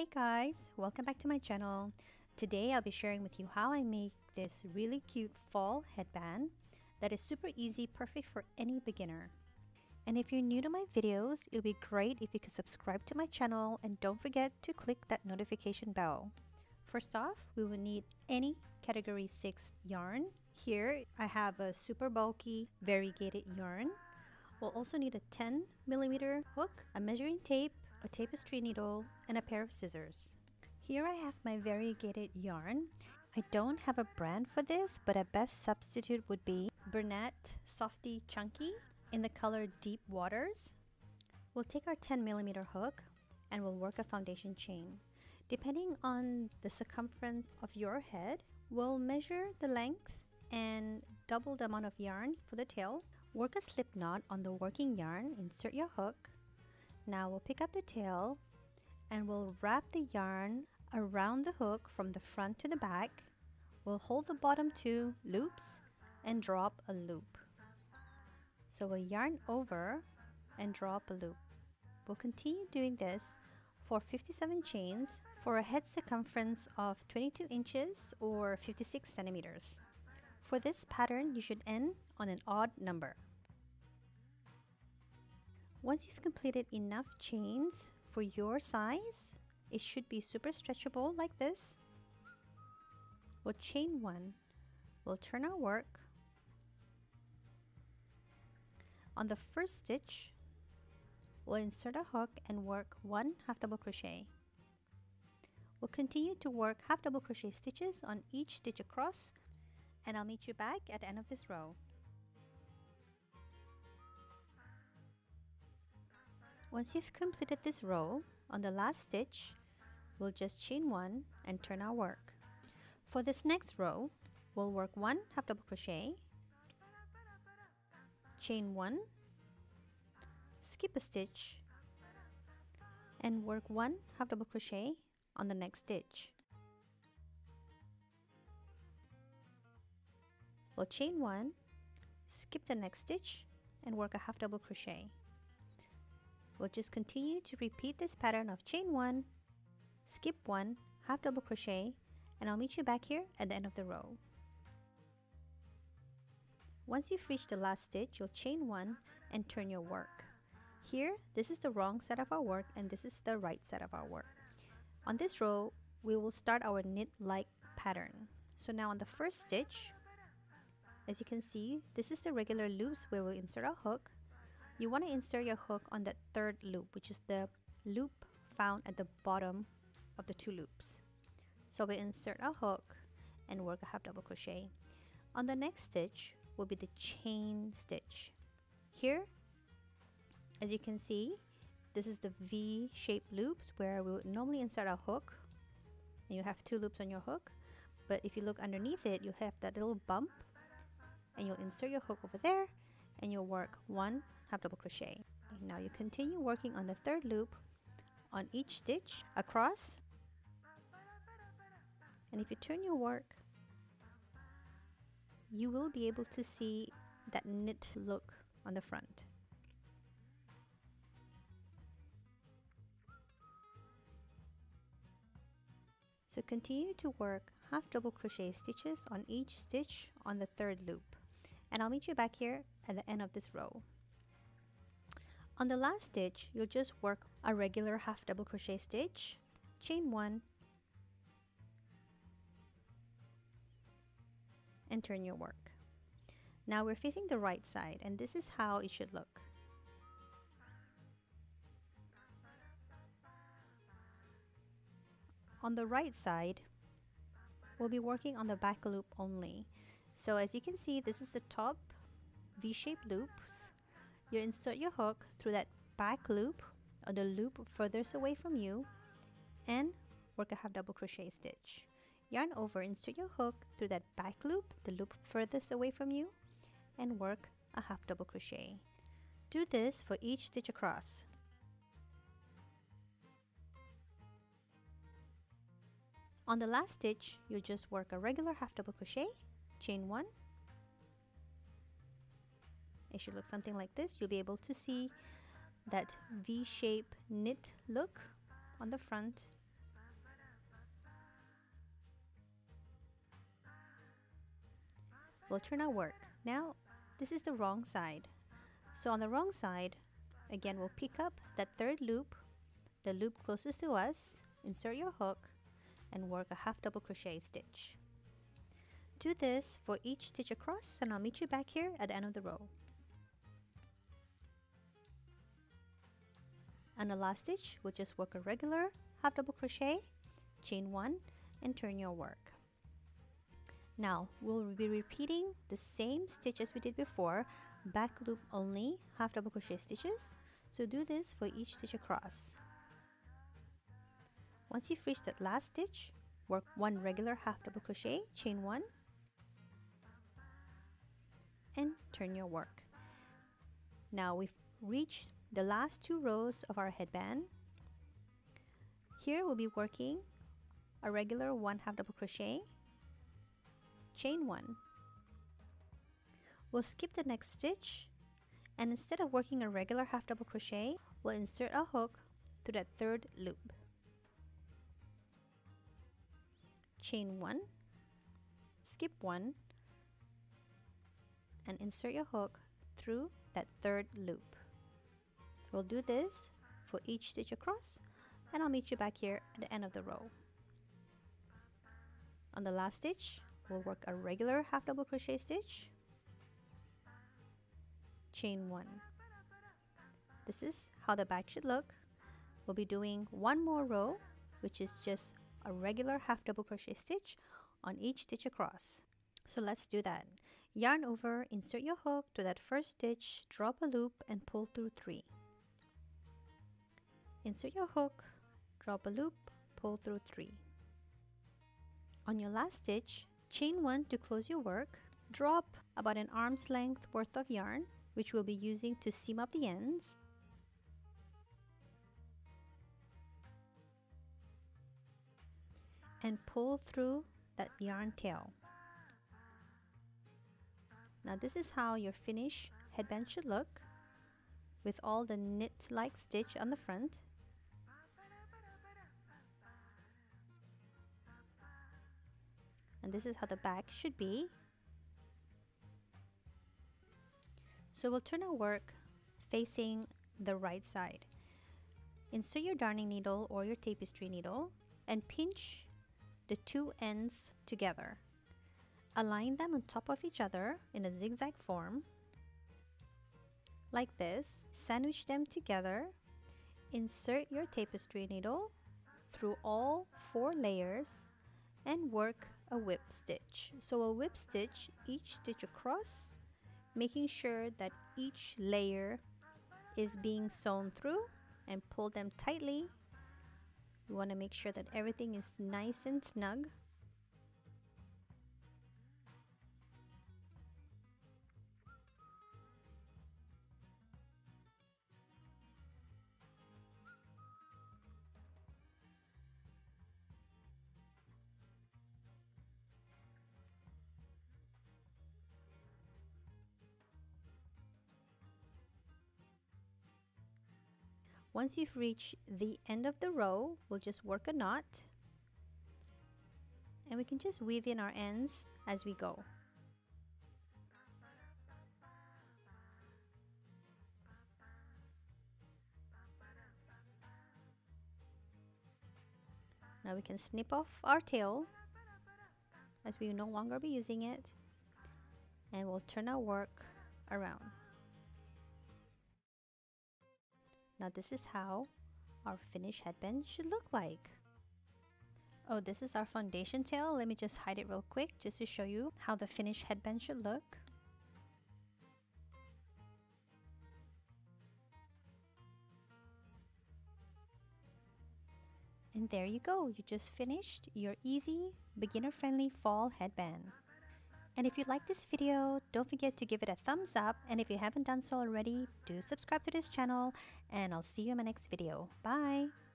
Hey guys, welcome back to my channel. Today I'll be sharing with you how I make this really cute fall headband that is super easy, perfect for any beginner. And if you're new to my videos, it would be great if you could subscribe to my channel and don't forget to click that notification bell. First off, we will need any category 6 yarn. Here I have a super bulky variegated yarn. We'll also need a 10mm hook, a measuring tape, a tapestry needle, and a pair of scissors. Here I have my variegated yarn. I don't have a brand for this, but a best substitute would be Bernat Softy Chunky in the color Deep Waters. We'll take our 10mm hook and we'll work a foundation chain. Depending on the circumference of your head, we'll measure the length and double the amount of yarn for the tail. Work a slip knot on the working yarn, insert your hook. Now we'll pick up the tail and we'll wrap the yarn around the hook from the front to the back. We'll hold the bottom two loops and drop a loop. So we'll yarn over and drop a loop. We'll continue doing this for 57 chains for a head circumference of 22 inches or 56 centimeters. For this pattern, you should end on an odd number. Once you've completed enough chains for your size, it should be super stretchable like this. We'll chain one. We'll turn our work. On the first stitch, we'll insert a hook and work 1 half double crochet. We'll continue to work half double crochet stitches on each stitch across, and I'll meet you back at the end of this row. Once you've completed this row, on the last stitch, we'll just chain one and turn our work. For this next row, we'll work 1 half double crochet, chain 1, skip a stitch, and work 1 half double crochet on the next stitch. We'll chain 1, skip the next stitch, and work a half double crochet. We'll just continue to repeat this pattern of chain 1, skip 1, half double crochet, and I'll meet you back here at the end of the row. Once you've reached the last stitch, you'll chain 1 and turn your work. Here, this is the wrong side of our work and this is the right side of our work. On this row, we will start our knit-like pattern. So now on the first stitch, as you can see, this is the regular loops where we'll insert our hook. You want to insert your hook on that third loop, which is the loop found at the bottom of the two loops. So we insert our hook and work a half double crochet. On the next stitch will be the chain stitch. Here, as you can see, this is the V-shaped loops where we would normally insert our hook, and you have two loops on your hook. But if you look underneath it, you have that little bump, and you'll insert your hook over there, and you'll work 1 half double crochet. Now you continue working on the third loop on each stitch across, and if you turn your work, you will be able to see that knit look on the front. So continue to work half double crochet stitches on each stitch on the third loop, and I'll meet you back here at the end of this row. On the last stitch, you'll just work a regular half double crochet stitch, chain 1, and turn your work. Now we're facing the right side, and this is how it should look. On the right side, we'll be working on the back loop only. So as you can see, this is the top V-shaped loops. You insert your hook through that back loop or the loop furthest away from you and work a half double crochet stitch. Yarn over, insert your hook through that back loop, the loop furthest away from you, and work a half double crochet. Do this for each stitch across. On the last stitch, you'll just work a regular half double crochet, chain 1. It should look something like this. You'll be able to see that V-shape knit look on the front we'll turn our work. Now, this is the wrong side. So on the wrong side, again, we'll pick up that third loop, the loop closest to us, insert your hook, and work a half double crochet stitch. Do this for each stitch across, and I'll meet you back here at the end of the row. On the last stitch, we'll just work a regular half double crochet, chain 1, and turn your work. Now, we'll be repeating the same stitch as we did before, back loop only, half double crochet stitches. So do this for each stitch across. Once you've reached that last stitch, work one regular half double crochet, chain 1, and turn your work. Now we've reached the last 2 rows of our headband. Here we'll be working a regular 1 half double crochet, chain 1. We'll skip the next stitch, and instead of working a regular half double crochet, we'll insert a hook through that third loop. Chain 1, skip 1, and insert your hook through that third loop. We'll do this for each stitch across, and I'll meet you back here at the end of the row. On the last stitch, we'll work a regular half double crochet stitch, chain 1. This is how the back should look. We'll be doing one more row, which is just a regular half double crochet stitch on each stitch across. So let's do that. Yarn over, insert your hook to that first stitch, drop a loop, and pull through 3. Insert your hook, drop a loop, pull through 3. On your last stitch, chain 1 to close your work. Drop about an arm's length worth of yarn, which we'll be using to seam up the ends. And pull through that yarn tail. Now this is how your finished headband should look, with all the knit-like stitch on the front. And this is how the back should be. So we'll turn our work facing the right side. Insert your darning needle or your tapestry needle and pinch the 2 ends together. Align them on top of each other in a zigzag form, like this. Sandwich them together. Insert your tapestry needle through all 4 layers and work a whip stitch. So we'll whip stitch each stitch across, making sure that each layer is being sewn through, and pull them tightly. You want to make sure that everything is nice and snug. Once you've reached the end of the row, we'll just work a knot, and we can just weave in our ends as we go. Now we can snip off our tail, as we will no longer be using it, and we'll turn our work around. Now this is how our finished headband should look like. Oh, this is our foundation tail. Let me just hide it real quick just to show you how the finished headband should look. And there you go. You just finished your easy, beginner-friendly fall headband. And if you like this video, don't forget to give it a thumbs up. And if you haven't done so already, do subscribe to this channel. And I'll see you in my next video. Bye!